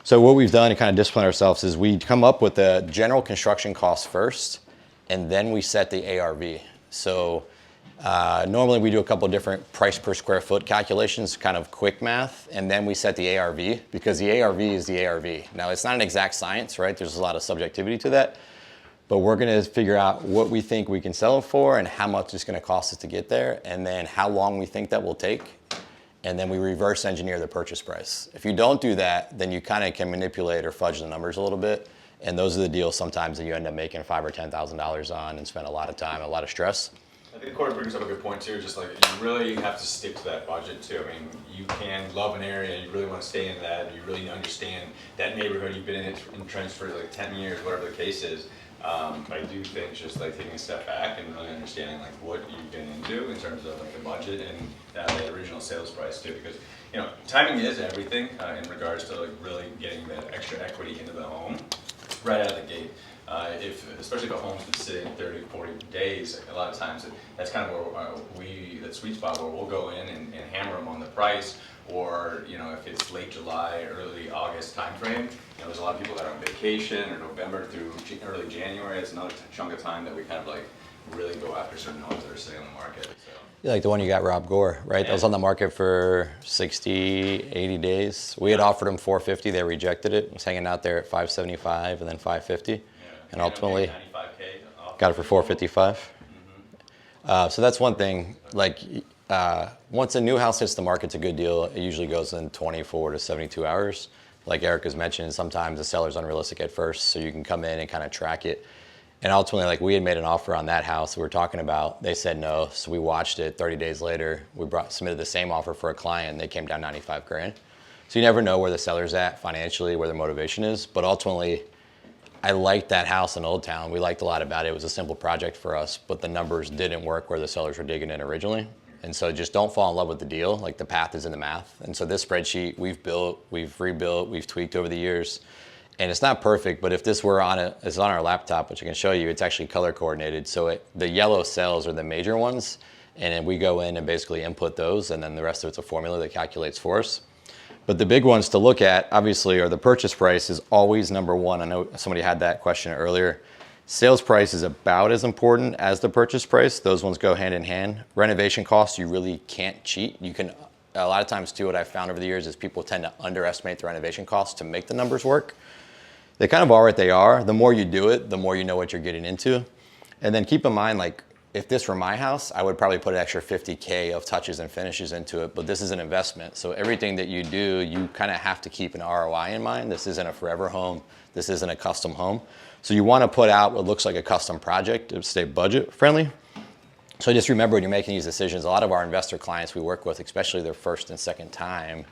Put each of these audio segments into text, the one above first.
So what we've done to kind of discipline ourselves is we come up with the general construction cost first, and then we set the ARV. So normally we do a couple of different price per square foot calculations, kind of quick math, and then we set the ARV because the ARV is the ARV. Now it's not an exact science, right? There's a lot of subjectivity to that, but we're gonna figure out what we think we can sell it for and how much it's gonna cost us to get there, and then how long we think that will take. And then we reverse engineer the purchase price. If you don't do that, then you kind of can manipulate or fudge the numbers a little bit. And those are the deals sometimes that you end up making $5,000 or $10,000 on and spend a lot of time, a lot of stress. I think Corey brings up a good point too, just like you really have to stick to that budget too. I mean, you can love an area, you really want to stay in that, and you really understand that neighborhood, you've been in it entrenched for like 10 years, whatever the case is. But I do think just like taking a step back and really understanding like what you've been into in terms of like the budget and the original sales price too, because you know timing is everything in regards to like really getting that extra equity into the home right out of the gate. Especially if a home's been sitting 30, 40 days, a lot of times that's kind of where that sweet spot where we'll go in and hammer them on the price. Or, you know, if it's late July, early August timeframe, you know, there's a lot of people that are on vacation, or November through early January. It's another chunk of time that we kind of like really go after certain homes that are sitting on the market. So. Yeah, like the one you got, Rob Gore, right? Yeah. That was on the market for 60, 80 days. We had offered him $450. They rejected it. It was hanging out there at $575 and then $550. Yeah. And ultimately got it for $455. Mm-hmm. So that's one thing. Like, once a new house hits the market, it's a good deal. It usually goes in 24 to 72 hours. Like Eric has mentioned, sometimes the seller's unrealistic at first, so you can come in and kind of track it. And ultimately, like we had made an offer on that house we were talking about. They said no, so we watched it. 30 days later, we submitted the same offer for a client, and they came down 95 grand. So you never know where the seller's at financially, where their motivation is. But ultimately, I liked that house in Old Town. We liked a lot about it. It was a simple project for us, but the numbers didn't work where the sellers were digging in originally. And so just don't fall in love with the deal. Like the path is in the math. And so this spreadsheet we've built, we've rebuilt, we've tweaked over the years. And it's not perfect, but if this were it's on our laptop, which I can show you, it's actually color coordinated. So the yellow cells are the major ones. And then we go in and basically input those. And then the rest of it's a formula that calculates for us. But the big ones to look at, obviously, are the purchase price is always number one. I know somebody had that question earlier. Sales price is about as important as the purchase price. Those ones go hand in hand. Renovation costs, you really can't cheat. You can, a lot of times too, what I've found over the years is people tend to underestimate the renovation costs to make the numbers work. They kind of are what they are. The more you do it, the more you know what you're getting into. And then keep in mind, like, if this were my house, I would probably put an extra 50K of touches and finishes into it, but this is an investment. So everything that you do, you kind of have to keep an ROI in mind. This isn't a forever home. This isn't a custom home. So you want to put out what looks like a custom project to stay budget friendly. So just remember when you're making these decisions, a lot of our investor clients we work with, especially their first and second time,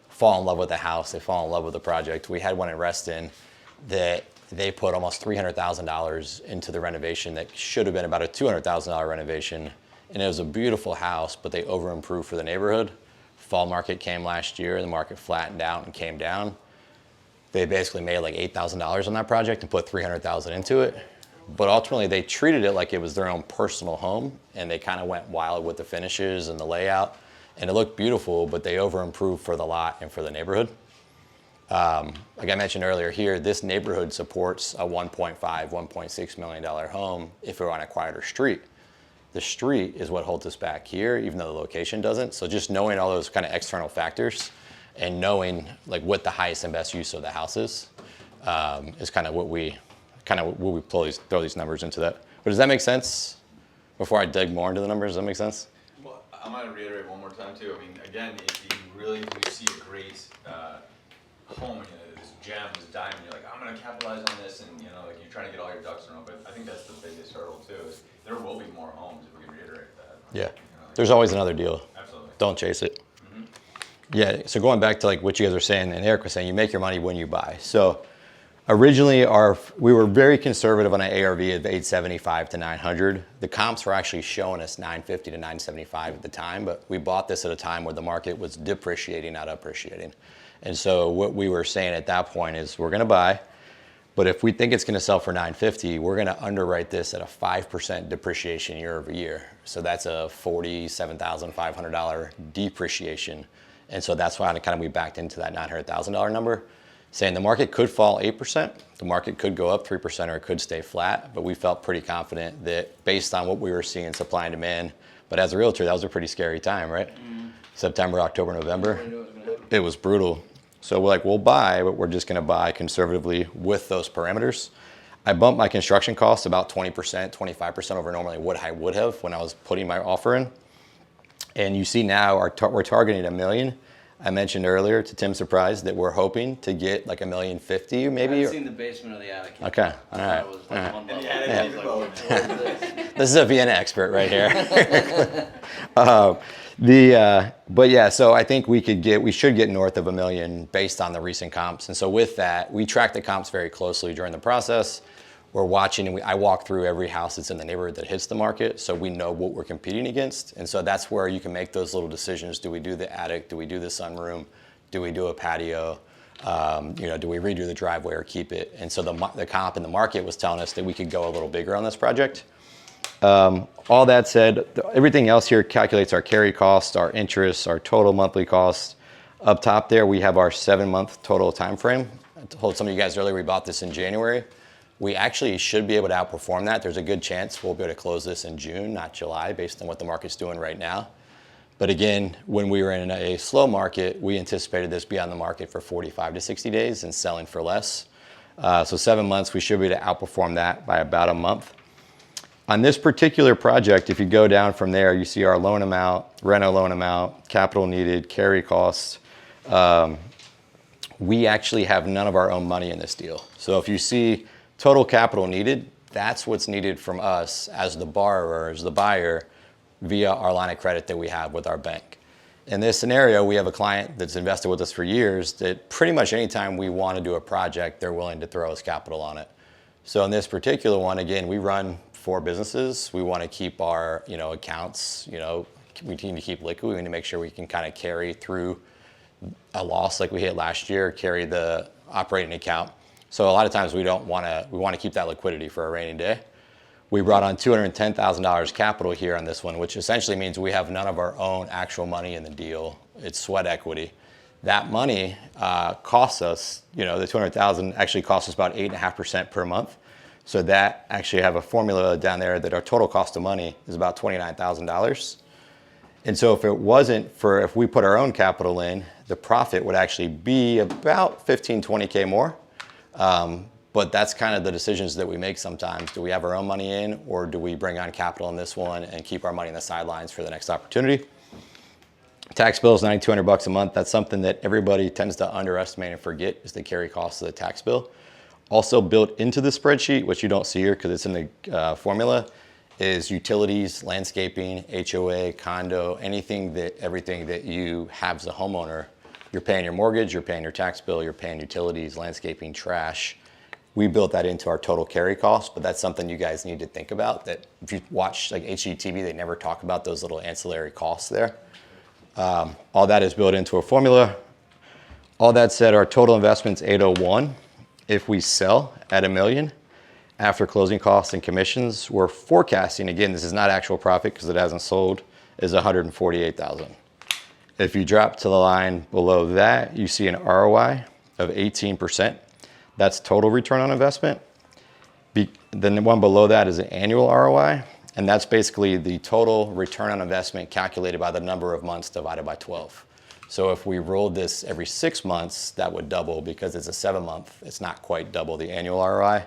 fall in love with the house. They fall in love with the project. We had one in Reston that they put almost $300,000 into the renovation that should have been about a $200,000 renovation. And it was a beautiful house, but they over-improved for the neighborhood. Fall market came last year, and the market flattened out and came down. They basically made like $8,000 on that project and put $300,000 into it. But ultimately, they treated it like it was their own personal home, and they kind of went wild with the finishes and the layout. And it looked beautiful, but they over-improved for the lot and for the neighborhood. Like I mentioned earlier here, this neighborhood supports a $1.5, $1.6 million home if it were on a quieter street. The street is what holds us back here, even though the location doesn't. So just knowing all those kind of external factors and knowing like what the highest and best use of the house is kind of what we throw these numbers into that. But does that make sense? Before I dig more into the numbers, does that make sense? Well, I'm going to reiterate one more time too. I mean, again, if you really see a great home, you know, this gem, this diamond, you're like, I'm going to capitalize on this, and you know, like you're trying to get all your ducks in a row. But I think that's the biggest hurdle too. Is there will be more homes if we can reiterate that. Yeah, you know, like, there's always another deal. Absolutely. Don't chase it. Yeah, so going back to like what you guys were saying, and Eric was saying, you make your money when you buy. So originally we were very conservative on an ARV of 875 to 900. The comps were actually showing us 950 to 975 at the time, but we bought this at a time where the market was depreciating, not appreciating. And so what we were saying at that point is we're gonna buy, but if we think it's gonna sell for 950, we're gonna underwrite this at a 5% depreciation year over year. So that's a $47,500 depreciation. And so that's why kind of we backed into that $900,000 number. saying the market could fall 8%, the market could go up 3%, or it could stay flat. But we felt pretty confident that based on what we were seeing in supply and demand, but as a realtor, that was a pretty scary time, right? September, October, November, it was brutal. So we're like, we'll buy, but we're just going to buy conservatively with those parameters. I bumped my construction costs about 20%, 25% over normally what I would have when I was putting my offer in. And you see now we're targeting $1 million. I mentioned earlier, to Tim's surprise, that we're hoping to get like $1.05 million, maybe. I haven't seen the basement of the attic. Okay, all right. It was like one level. Yeah. I was like, what is this? This is a Vienna expert right here. But yeah, so I think we should get north of $1 million based on the recent comps. And so with that, we track the comps very closely during the process. We're watching, and I walk through every house that's in the neighborhood that hits the market, so we know what we're competing against. And so that's where you can make those little decisions. Do we do the attic? Do we do the sunroom? Do we do a patio? Do we redo the driveway or keep it? And so the comp in the market was telling us that we could go a little bigger on this project. All that said, everything else here calculates our carry costs, our interest, our total monthly costs. Up top there, we have our 7-month total time frame. I told some of you guys earlier we bought this in January. We actually should be able to outperform that. There's a good chance we'll be able to close this in June, not July, based on what the market's doing right now. But again, when we were in a slow market, we anticipated this be on the market for 45 to 60 days and selling for less. So 7 months, we should be able to outperform that by about a month. On this particular project, if you go down from there, you see our loan amount, reno loan amount, capital needed, carry costs. We actually have none of our own money in this deal. So if you see total capital needed, that's what's needed from us as the borrower, as the buyer, via our line of credit that we have with our bank. In this scenario, we have a client that's invested with us for years that pretty much anytime we want to do a project, they're willing to throw us capital on it. So in this particular one, again, we run 4 businesses. We want to keep our accounts, we need to keep liquid. We need to make sure we can kind of carry through a loss like we hit last year, carry the operating account. So a lot of times we want to keep that liquidity for a rainy day. We brought on $210,000 capital here on this one, which essentially means we have none of our own actual money in the deal. It's sweat equity. That money costs us, the $200,000 actually costs us about 8.5% per month. So that actually have a formula down there that our total cost of money is about $29,000. And so if we put our own capital in, the profit would actually be about 15, 20K more. But that's kind of the decisions that we make sometimes. Do we have our own money in, or do we bring on capital in this one and keep our money in the sidelines for the next opportunity? Tax bill is $9,200 a month. That's something that everybody tends to underestimate and forget, is the carry cost of the tax bill. Also built into the spreadsheet, which you don't see here because it's in the formula, is utilities, landscaping, HOA, condo, everything that you have as a homeowner. You're paying your mortgage, you're paying your tax bill, you're paying utilities, landscaping, trash. We built that into our total carry cost, but that's something you guys need to think about, that if you watch like HGTV, they never talk about those little ancillary costs there. All that is built into a formula. All that said, our total investment's 801. If we sell at $1 million, after closing costs and commissions, we're forecasting, again, this is not actual profit because it hasn't sold, is $148,000. If you drop to the line below that, you see an ROI of 18%. That's total return on investment. Then the one below that is an annual ROI, and that's basically the total return on investment calculated by the number of months divided by 12. So if we rolled this every 6 months, that would double. Because it's a 7-month, it's not quite double the annual ROI.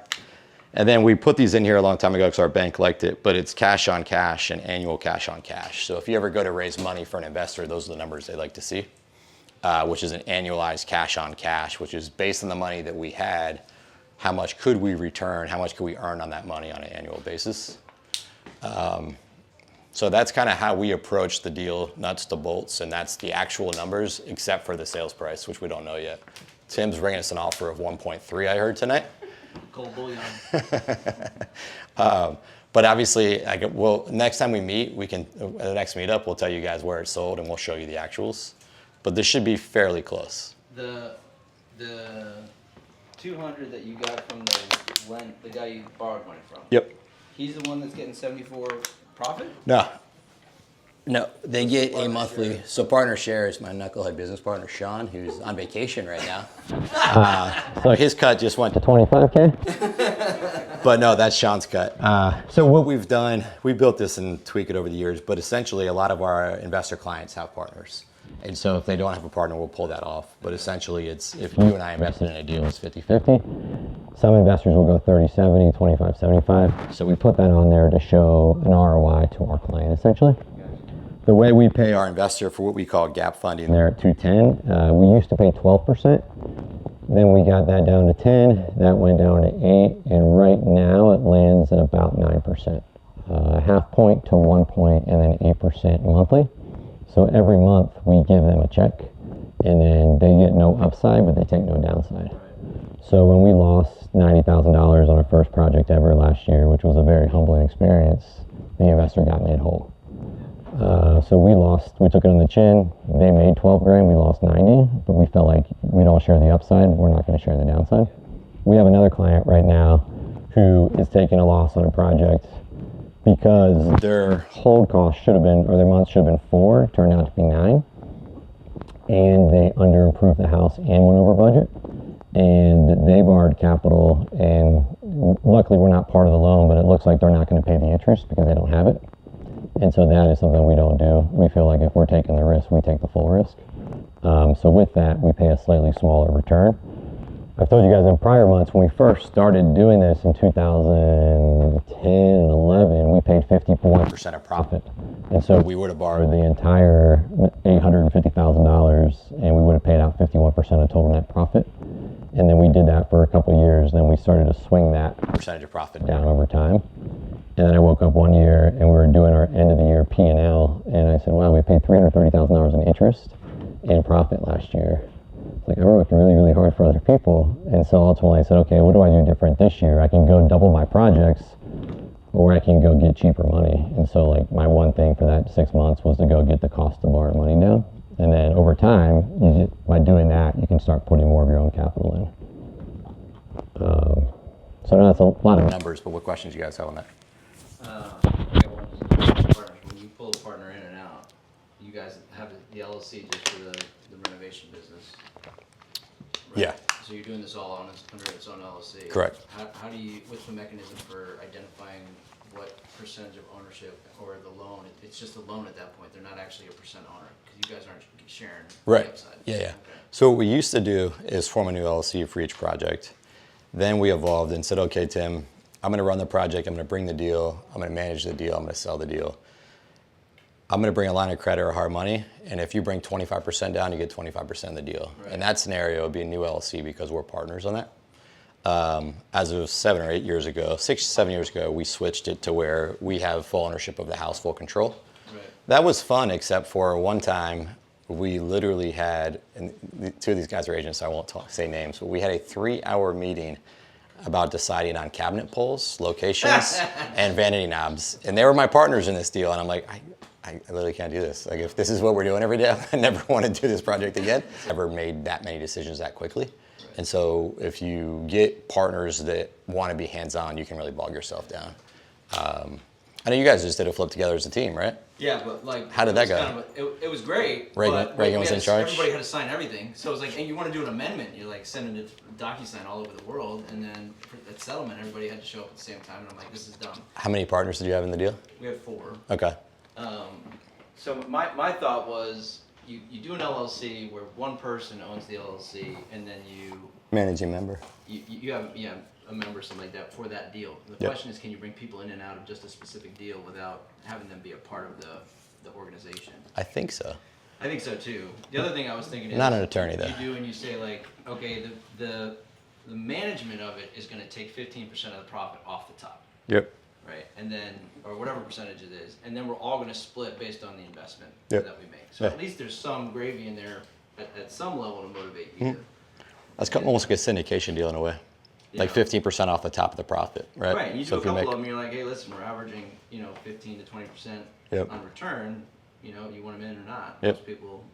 And then we put these in here a long time ago because our bank liked it, but it's cash on cash and annual cash on cash. So if you ever go to raise money for an investor, those are the numbers they like to see, which is an annualized cash on cash, which is based on the money that we had, how much could we return, how much could we earn on that money on an annual basis. So that's kind of how we approach the deal, nuts to bolts, and that's the actual numbers, except for the sales price, which we don't know yet. Tim's bringing us an offer of 1.3, I heard tonight. Gold bullion. But obviously, next time we meet, the next meetup, we'll tell you guys where it's sold and we'll show you the actuals. But this should be fairly close. The 200 that you got from the guy you borrowed money from. Yep. He's the one that's getting 74 profit? No. No, they get a monthly. So partner share is my knucklehead business partner, Sean, who's on vacation right now. So his cut just went to 25K. But no, that's Sean's cut. So what we've done, we built this and tweaked it over the years, but essentially a lot of our investor clients have partners. And so if they don't have a partner, we'll pull that off. But essentially it's, if you and I invested in a deal, it's 50-50. Some investors will go 30-70, 25-75. So we put that on there to show an ROI to our client, essentially. The way we pay our investor for what we call gap funding, they're at 210. We used to pay 12%. Then we got that down to 10. That went down to 8. And right now it lands at about 9%. Half point to 1 point, and then 8% monthly. So every month we give them a check, and then they get no upside, but they take no downside. So when we lost $90,000 on our first project ever last year, which was a very humbling experience, the investor got made whole. So we took it on the chin. They made 12 grand, we lost 90, but we felt like we don't share the upside, we're not going to share the downside. We have another client right now who is taking a loss on a project because their hold cost should have been, or their month should have been 4, turned out to be 9. And they under-improved the house and went over budget. And they borrowed capital, and luckily we're not part of the loan, but it looks like they're not going to pay the interest because they don't have it. And so that is something we don't do. We feel like if we're taking the risk, we take the full risk. So with that, we pay a slightly smaller return. I've told you guys in prior months, when we first started doing this in 2010 and 11, we paid 51% of profit. And so we would have borrowed the entire $850,000, and we would have paid out 51% of total net profit. And then we did that for a couple of years. Then we started to swing that percentage of profit down over time. And then I woke up one year and we were doing our end of the year P&L, and I said, wow, we paid $330,000 in interest and profit last year. It's like I worked really, really hard for other people. And so ultimately I said, okay, what do I do different this year? I can go double my projects, or I can go get cheaper money. And so like my one thing for that 6 months was to go get the cost to borrow money down. And then over time, by doing that, you can start putting more of your own capital in. So that's a lot of numbers, but what questions do you guys have on that? When you pull a partner in and out, you guys have the LLC just for the renovation business, right? Yeah. So you're doing this all under its own LLC? Correct. How do you, what's the mechanism for identifying what percentage of ownership or the loan? It's just a loan at that point. They're not actually a percent owner because you guys aren't sharing Right. the upside. Yeah, yeah. Okay. So what we used to do is form a new LLC for each project. Then we evolved and said, okay, Tim, I'm going to run the project. I'm going to bring the deal. I'm going to manage the deal. I'm going to sell the deal. I'm going to bring a line of credit or hard money. And if you bring 25% down, you get 25% of the deal. Right. And that scenario would be a new LLC because we're partners on that. As of 7 or 8 years ago, 6 to 7 years ago, we switched it to where we have full ownership of the house, full control. Right. That was fun, except for one time we literally had, and two of these guys are agents, so I won't say names, but we had a 3-hour meeting about deciding on cabinet pulls, locations, and vanity knobs. And they were my partners in this deal, and I'm like, I literally can't do this. Like, if this is what we're doing every day, I never want to do this project again. Never made that many decisions that quickly. Right. And so if you get partners that want to be hands-on, you can really bog yourself down. I know you guys just did a flip together as a team, right? Yeah, but like, how did that go? It was great. Reagan was in charge. Everybody had to sign everything, so it was like, hey, you want to do an amendment? You're like sending it DocuSign all over the world, and then for that settlement, everybody had to show up at the same time, and I'm like, this is dumb. How many partners did you have in the deal? We had 4. Okay. So my thought was, you do an LLC where one person owns the LLC, and then you managing member. You have a member, something like that, for that deal. And the question is, can you bring people in and out of just a specific deal without having them be a part of the organization? I think so. I think so too. The other thing I was thinking is, not an attorney though. You do, and you say like, okay, the management of it is going to take 15% of the profit off the top. Yep. Right, and then, or whatever percentage it is, and then we're all going to split based on the investment Yep. that we make. So at least there's some gravy in there at some level to motivate you. Mm-hmm. That's almost like a syndication deal in a way. Yeah. Like 15% off the top of the profit, right? Right, and you do a couple of them, you're like, hey, listen, we're averaging, 15 to 20% on return. You want them in or not? Most people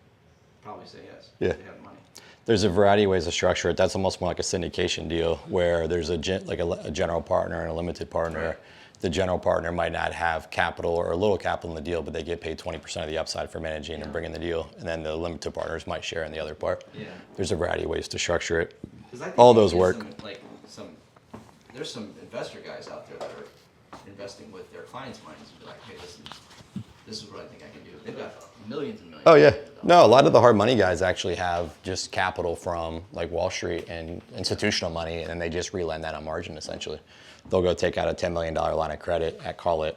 probably say yes. Yeah. They have money. There's a variety of ways to structure it. That's almost more like a syndication deal where there's a general partner and a limited partner. Right. the general partner might not have capital or a little capital in the deal, but they get paid 20% of the upside for managing and bringing the deal. And then the limited partners might share in the other part. Yeah. There's a variety of ways to structure it. 'Cause I think All you those get work. There's some investor guys out there that are investing with their clients' minds and be like, hey, listen, this is what I think I can do. They've got millions and millions. Oh yeah. of dollars. No, a lot of the hard money guys actually have just capital from like Wall Street and institutional money, and then they just relend that on margin essentially. They'll go take out a $10 million line of credit at, call it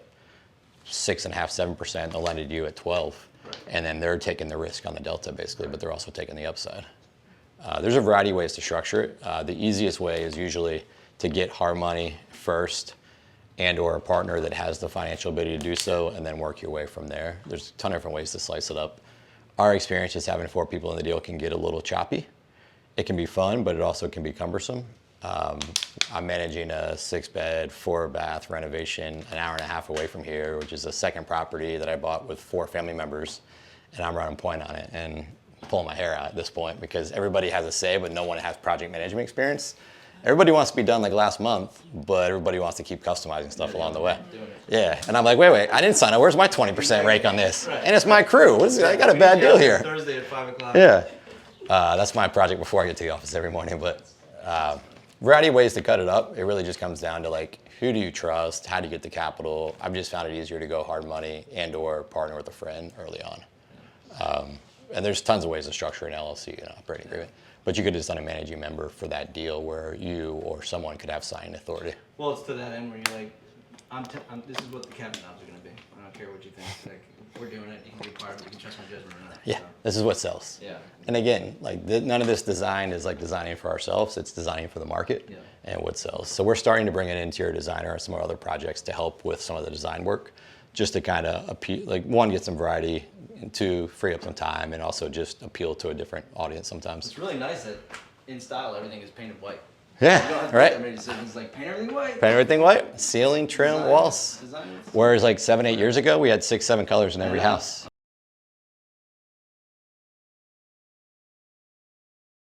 6.5%, 7%. They'll lend it to you at 12, Right. and then they're taking the risk on the delta basically, but they're also taking the upside. There's a variety of ways to structure it. The easiest way is usually to get hard money first, and or a partner that has the financial ability to do so, and then work your way from there. There's a ton of different ways to slice it up. Our experience is having 4 people in the deal can get a little choppy. It can be fun, but it also can be cumbersome. I'm managing a 6-bed, 4-bath renovation an hour and a half away from here, which is a second property that I bought with 4 family members, and I'm running point on it and pulling my hair out at this point because everybody has a say, but no one has project management experience. Everybody wants to be done like last month, but everybody wants to keep customizing stuff along the way. Yeah, and I'm like, wait, I didn't sign up. Where's my 20% rake on this? Right. And it's my crew. What is it? I got a bad deal here. Thursday at 5 o'clock. Yeah, that's my project before I get to the office every morning. But variety of ways to cut it up. It really just comes down to like, who do you trust? How do you get the capital? I've just found it easier to go hard money and or partner with a friend early on. And there's tons of ways to structure an LLC, operating agreement. But you could just done a managing member for that deal where you or someone could have signing authority. Well, it's to that end where you're like, this is what the cabin jobs are going to be. I don't care what you think. Like, we're doing it. You can be a part of it. You can trust my judgment or not. Yeah, So, this is what sells. yeah. And again, like none of this design is like designing for ourselves. It's designing for the market Yeah. and what sells. So we're starting to bring an interior designer and some other projects to help with some of the design work, just to kind of appeal, like 1, get some variety, and 2, free up some time, and also just appeal to a different audience sometimes. It's really nice that in style everything is painted white. Yeah, You don't have to right. make that many decisions. Like paint everything white. Paint everything white, ceiling, trim, Design- walls. design it. Whereas like 7, 8 years ago, we had 6, 7 colors in every house.